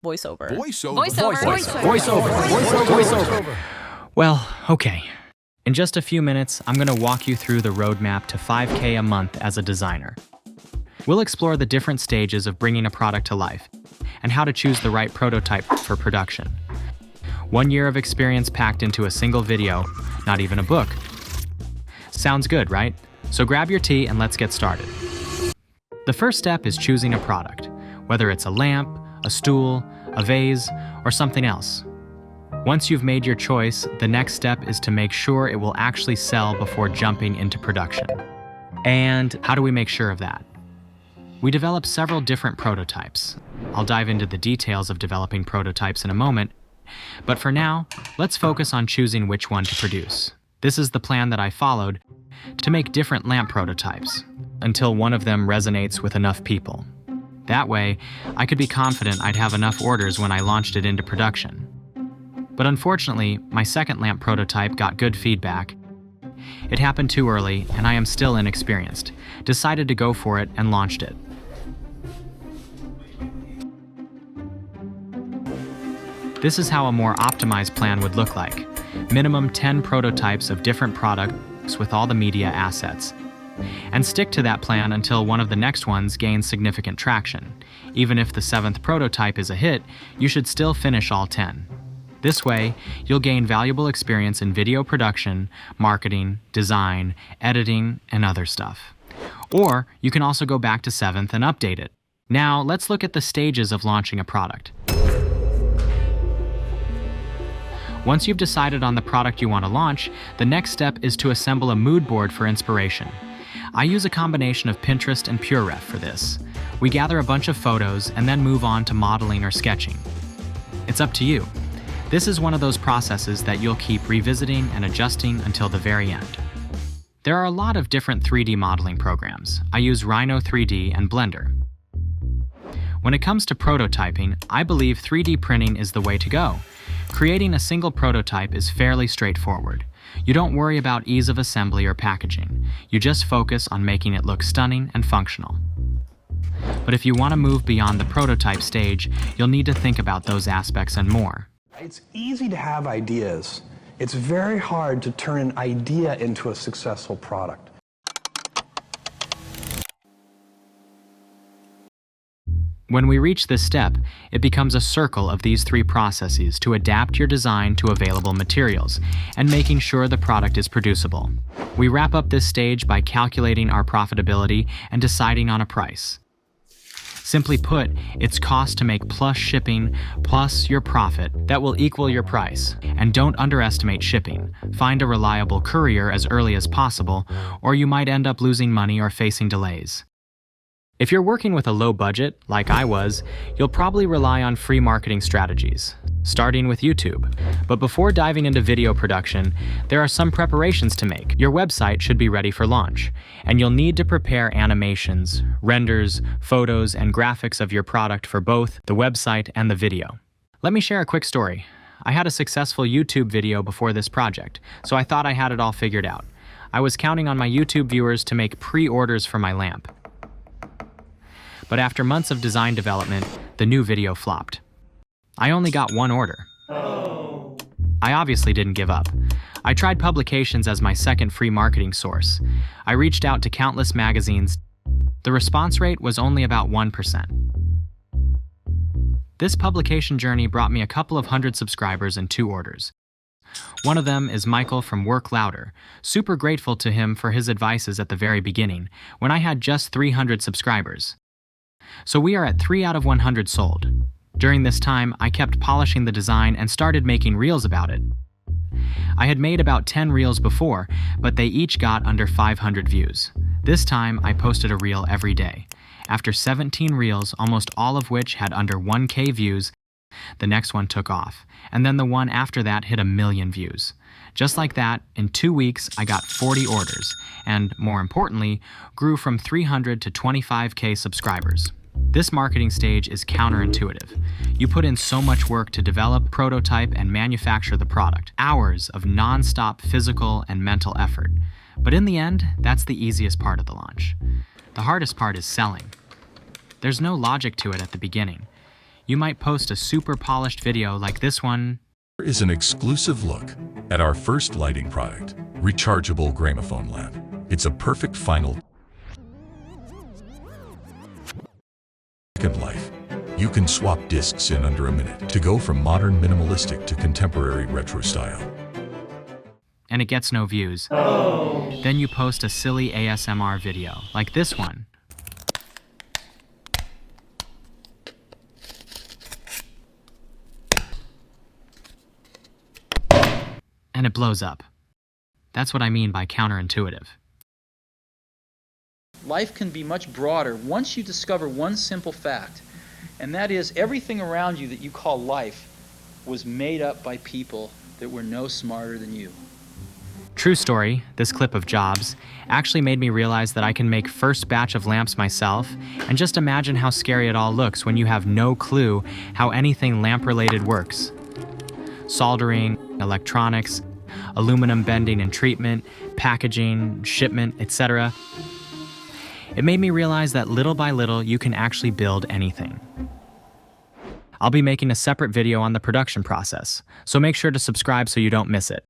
VOICEOVER. VOICEOVER. Well, okay. In just a few minutes, I'm going to walk you through the roadmap to 5K a month as a designer. We'll explore the different stages of bringing a product to life and how to choose the right prototype for production. 1 year of experience packed into a single video, not even a book. Sounds good, right? So grab your tea and let's get started. The first step is choosing a product, whether it's a lamp, a stool, a vase, or something else. Once you've made your choice, the next step is to make sure it will actually sell before jumping into production. And how do we make sure of that? We develop several different prototypes. I'll dive into the details of developing prototypes in a moment, but for now, let's focus on choosing which one to produce. This is the plan that I followed to make different lamp prototypes until one of them resonates with enough people. That way, I could be confident I'd have enough orders when I launched it into production. But unfortunately, my second lamp prototype got good feedback. It happened too early, and I am still inexperienced. Decided to go for it and launched it. This is how a more optimized plan would look like. Minimum 10 prototypes of different products with all the media assets. And stick to that plan until one of the next ones gains significant traction. Even if the 7th prototype is a hit, you should still finish all 10. This way, you'll gain valuable experience in video production, marketing, design, editing, and other stuff. Or you can also go back to 7th and update it. Now, let's look at the stages of launching a product. Once you've decided on the product you want to launch, the next step is to assemble a mood board for inspiration. I use a combination of Pinterest and PureRef for this. We gather a bunch of photos and then move on to modeling or sketching. It's up to you. This is one of those processes that you'll keep revisiting and adjusting until the very end. There are a lot of different 3D modeling programs. I use Rhino 3D and Blender. When it comes to prototyping, I believe 3D printing is the way to go. Creating a single prototype is fairly straightforward. You don't worry about ease of assembly or packaging. You just focus on making it look stunning and functional. But if you want to move beyond the prototype stage, you'll need to think about those aspects and more. It's easy to have ideas. It's very hard to turn an idea into a successful product. When we reach this step, it becomes a circle of these 3 processes to adapt your design to available materials and making sure the product is producible. We wrap up this stage by calculating our profitability and deciding on a price. Simply put, it's cost to make plus shipping plus your profit that will equal your price. And don't underestimate shipping. Find a reliable courier as early as possible, or you might end up losing money or facing delays. If you're working with a low budget, like I was, you'll probably rely on free marketing strategies, starting with YouTube. But before diving into video production, there are some preparations to make. Your website should be ready for launch, and you'll need to prepare animations, renders, photos, and graphics of your product for both the website and the video. Let me share a quick story. I had a successful YouTube video before this project, so I thought I had it all figured out. I was counting on my YouTube viewers to make pre-orders for my lamp. But after months of design development, the new video flopped. I only got 1 order. I obviously didn't give up. I tried publications as my second free marketing source. I reached out to countless magazines. The response rate was only about 1%. This publication journey brought me a couple of hundred subscribers and 2 orders. One of them is Michael from Work Louder. Super grateful to him for his advices at the very beginning, when I had just 300 subscribers. So we are at 3 out of 100 sold. During this time, I kept polishing the design and started making reels about it. I had made about 10 reels before, but they each got under 500 views. This time, I posted a reel every day. After 17 reels, almost all of which had under 1K views, the next one took off, and then the one after that hit 1 million views. Just like that, in 2 weeks, I got 40 orders, and more importantly, grew from 300 to 25K subscribers. This marketing stage is counterintuitive. You put in so much work to develop, prototype, and manufacture the product. Hours of non-stop physical and mental effort. But in the end, that's the easiest part of the launch. The hardest part is selling. There's no logic to it at the beginning. You might post a super polished video like this one. Here is an exclusive look at our first lighting product, rechargeable gramophone lamp. It's a perfect final second life. You can swap discs in under a minute to go from modern minimalistic to contemporary retro style. And it gets no views. Oh. Then you post a silly ASMR video like this one. And it blows up. That's what I mean by counterintuitive. Life can be much broader once you discover one simple fact, and that is everything around you that you call life was made up by people that were no smarter than you. True story, this clip of Jobs actually made me realize that I can make first batch of lamps myself, and just imagine how scary it all looks when you have no clue how anything lamp-related works. Soldering, electronics, aluminum bending and treatment, packaging, shipment, etc. It made me realize that little by little you can actually build anything. I'll be making a separate video on the production process, so make sure to subscribe so you don't miss it.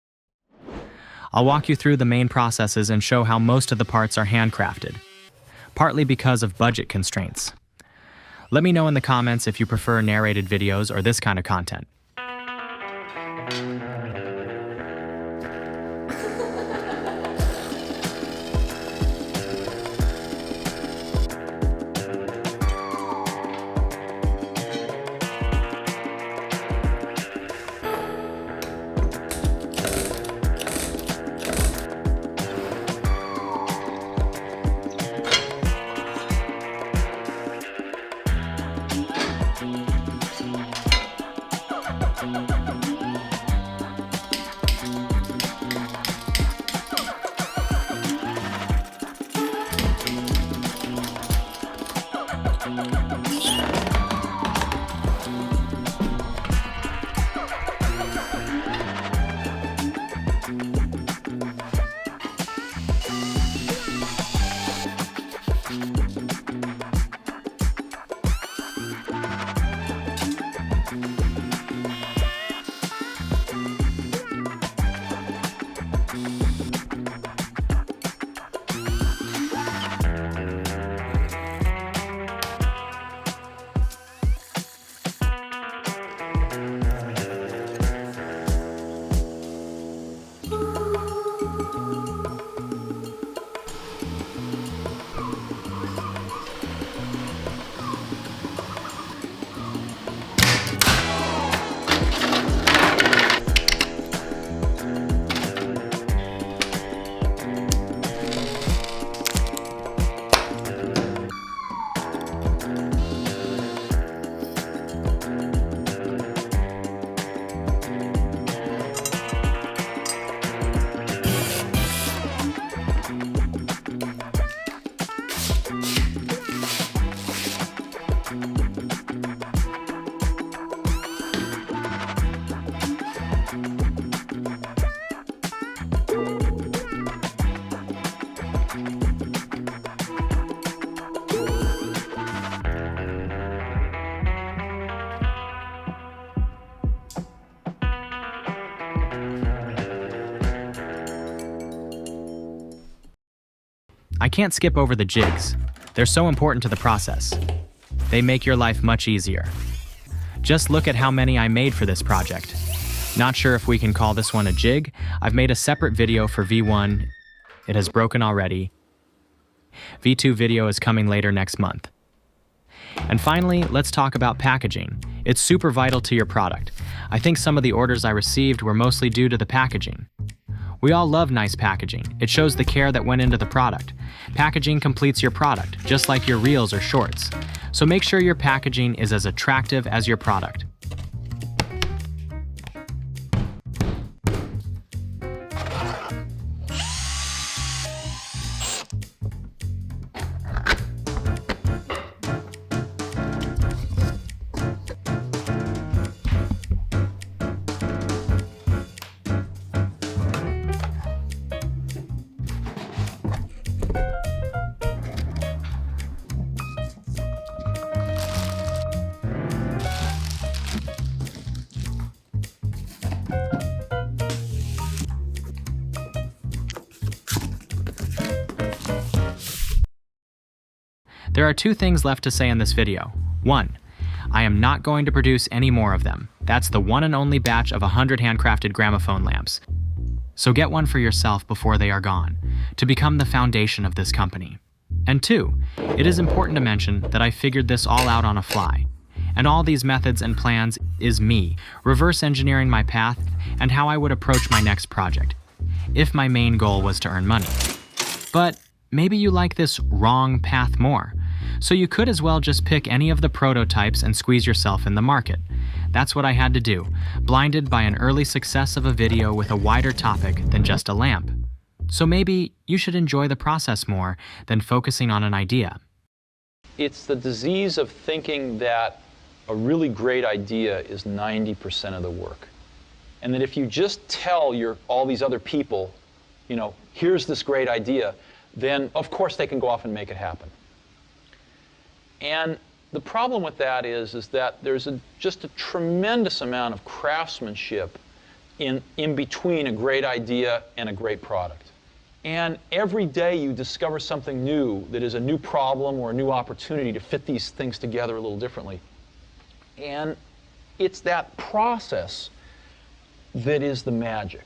I'll walk you through the main processes and show how most of the parts are handcrafted, partly because of budget constraints. Let me know in the comments if you prefer narrated videos or this kind of content. I can't skip over the jigs. They're so important to the process. They make your life much easier. Just look at how many I made for this project. Not sure if we can call this one a jig. I've made a separate video for V1. It has broken already. V2 video is coming later next month. And finally, let's talk about packaging. It's super vital to your product. I think some of the orders I received were mostly due to the packaging. We all love nice packaging. It shows the care that went into the product. Packaging completes your product, just like your reels or shorts. So make sure your packaging is as attractive as your product. There are two things left to say in this video. 1. I am not going to produce any more of them. That's the one and only batch of 100 handcrafted gramophone lamps. So get one for yourself before they are gone, to become the foundation of this company. And 2, it is important to mention that I figured this all out on a fly. And all these methods and plans is me, reverse engineering my path and how I would approach my next project, if my main goal was to earn money. But maybe you like this wrong path more, so you could as well just pick any of the prototypes and squeeze yourself in the market. That's what I had to do, blinded by an early success of a video with a wider topic than just a lamp. So maybe you should enjoy the process more than focusing on an idea. It's the disease of thinking that a really great idea is 90% of the work. And that if you just tell all these other people, here's this great idea, then of course they can go off and make it happen. And the problem with that is that there's just a tremendous amount of craftsmanship in between a great idea and a great product. And every day you discover something new that is a new problem or a new opportunity to fit these things together a little differently. And it's that process that is the magic.